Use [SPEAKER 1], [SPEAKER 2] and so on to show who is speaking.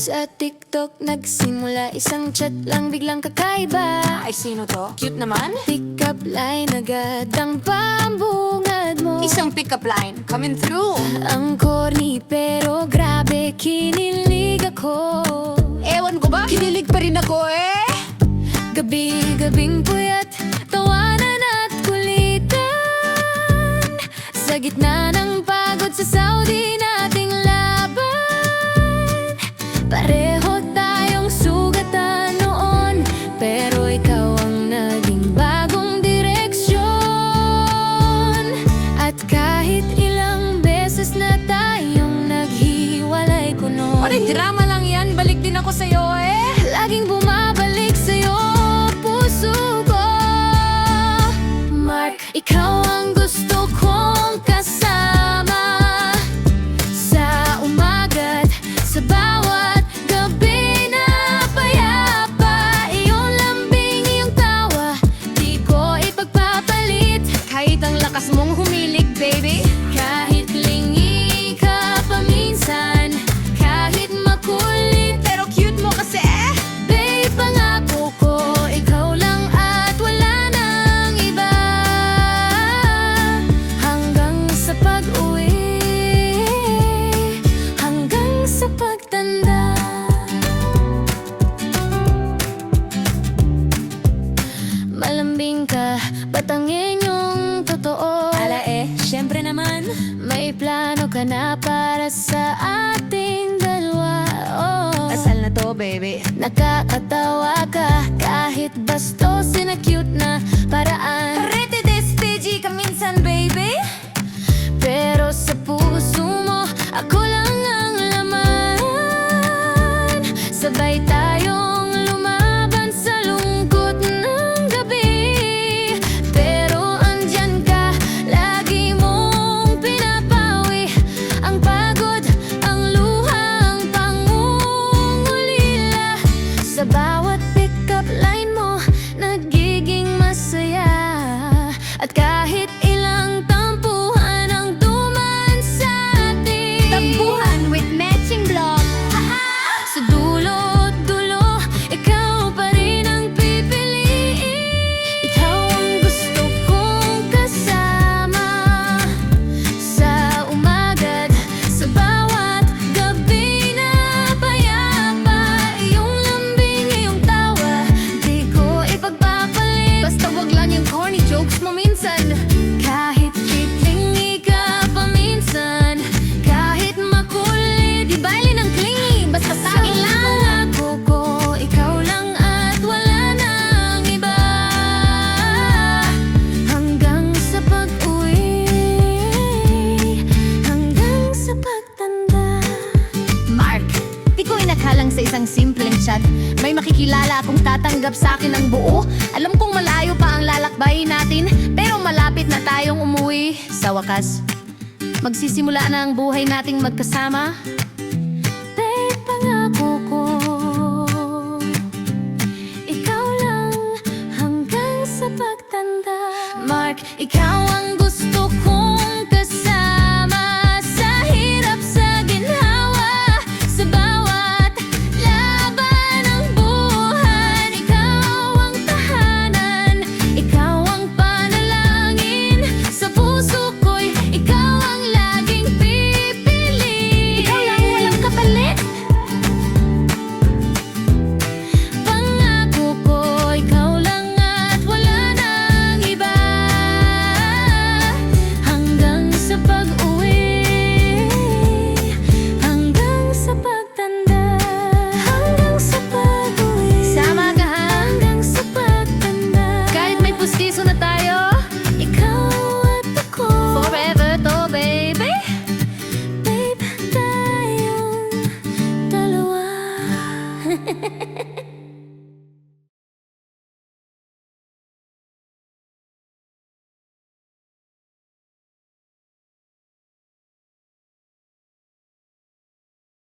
[SPEAKER 1] Sa TikTok nagsimula, isang chat lang biglang kakaiba.
[SPEAKER 2] Ay, sino to? Cute naman.
[SPEAKER 1] Pick up line agad ang pambungad mo.
[SPEAKER 2] Isang pick-up line, coming through.
[SPEAKER 1] Ang corny pero grabe, kinilig ako.
[SPEAKER 2] Ewan ko ba, kinilig pa rin ako eh.
[SPEAKER 1] Gabi-gabing puyat, tawanan at kulitan. Sa gitna ng pagod sa Saudi nating laban. Pareho tayong sugatan noon, pero ikaw ang naging bagong direksyon. At kahit ilang beses na tayong naghiwalay ko noon,
[SPEAKER 2] Aray, drama lang yan, balik din ako sa'yo eh.
[SPEAKER 1] laging bumabalik sa'yo, puso ko. Mark, ikaw ang gusto kong kasama. Sa umaga't sa bawat gabi na payapa. Iyong lambing, iyong tawa, di ko ipagpapalit.
[SPEAKER 2] Kahit ang lakas mong humilig, baby.
[SPEAKER 1] Kahit lingi ka paminsan, kahit makulit,
[SPEAKER 2] Pero cute mo kasi eh.
[SPEAKER 1] babe, pangako ko, ikaw lang at wala nang iba. Hanggang sa pag-uwi, hanggang sa pagtanda. Malambing ka, batangin yung totoo.
[SPEAKER 2] Ala eh, syempre naman.
[SPEAKER 1] May plano ka na para sa ating dalawa. Oh.
[SPEAKER 2] Kasal na to, baby.
[SPEAKER 1] Nakakatawa ka kahit bastosin na cute na paraan.
[SPEAKER 2] Karete des PG ka minsan, baby.
[SPEAKER 1] Pero sa puso mo, ako lang ang laman. Sabay tayong lumaban sa lungkot ng gabi. Pero andyan ka, lagi mong pinapawi ang pagod, ang luha, ang pangungulila. Sa bawat pick-up line mo, nagiging masaya. At kahit ilang tampuhan ang duman sa atin,
[SPEAKER 2] Tagbuhan with matching blog.
[SPEAKER 1] sa dulo't dulo, ikaw pa rin ang pipiliin. Ikaw ang gusto kong kasama. Sa umaga't sa bawat gabi na payapa. Iyong lambing, iyong tawa, di ko ipagpapalit.
[SPEAKER 2] Basta wag lang yung corny jokes mo minsan.
[SPEAKER 1] Kahit kiklingi ka paminsan, kahit makulit,
[SPEAKER 2] Di bali ng clingy, basta sa akin lang.
[SPEAKER 1] pangako ko, ikaw lang at wala nang iba. Hanggang sa pag-uwi, hanggang sa pagtanda.
[SPEAKER 2] Mark, di ko inakalang sa isang simpleng chat may makikilala akong tatanggap sa akin ng buo. Alam kong malayo pa ang lalakbayin natin, pero malapit na tayong umuwi. Sa wakas, magsisimula na ang buhay nating magkasama.
[SPEAKER 1] Babe, pangako ko, ikaw lang hanggang sa pagtanda. Mark, ikaw ang gusto kong kasama. Sa hirap, sa ginhawa, sa bawat laban ng buhay. Ikaw ang tahanan, ikaw ang panalangin. Sa puso ko'y ikaw ang laging pipili.
[SPEAKER 2] Ikaw lang, walang kapalit.
[SPEAKER 1] Pangako ko, ikaw lang at wala nang iba. Hanggang sa pag-uwi, hanggang sa pagtanda. Hanggang sa pag-uwi,
[SPEAKER 2] Sama ka ha?
[SPEAKER 1] hanggang sa pagtanda.
[SPEAKER 2] Kahit may pustiso na tayo,
[SPEAKER 1] Ikaw at ako,
[SPEAKER 2] forever to, baby.
[SPEAKER 1] babe, tayong dalawa.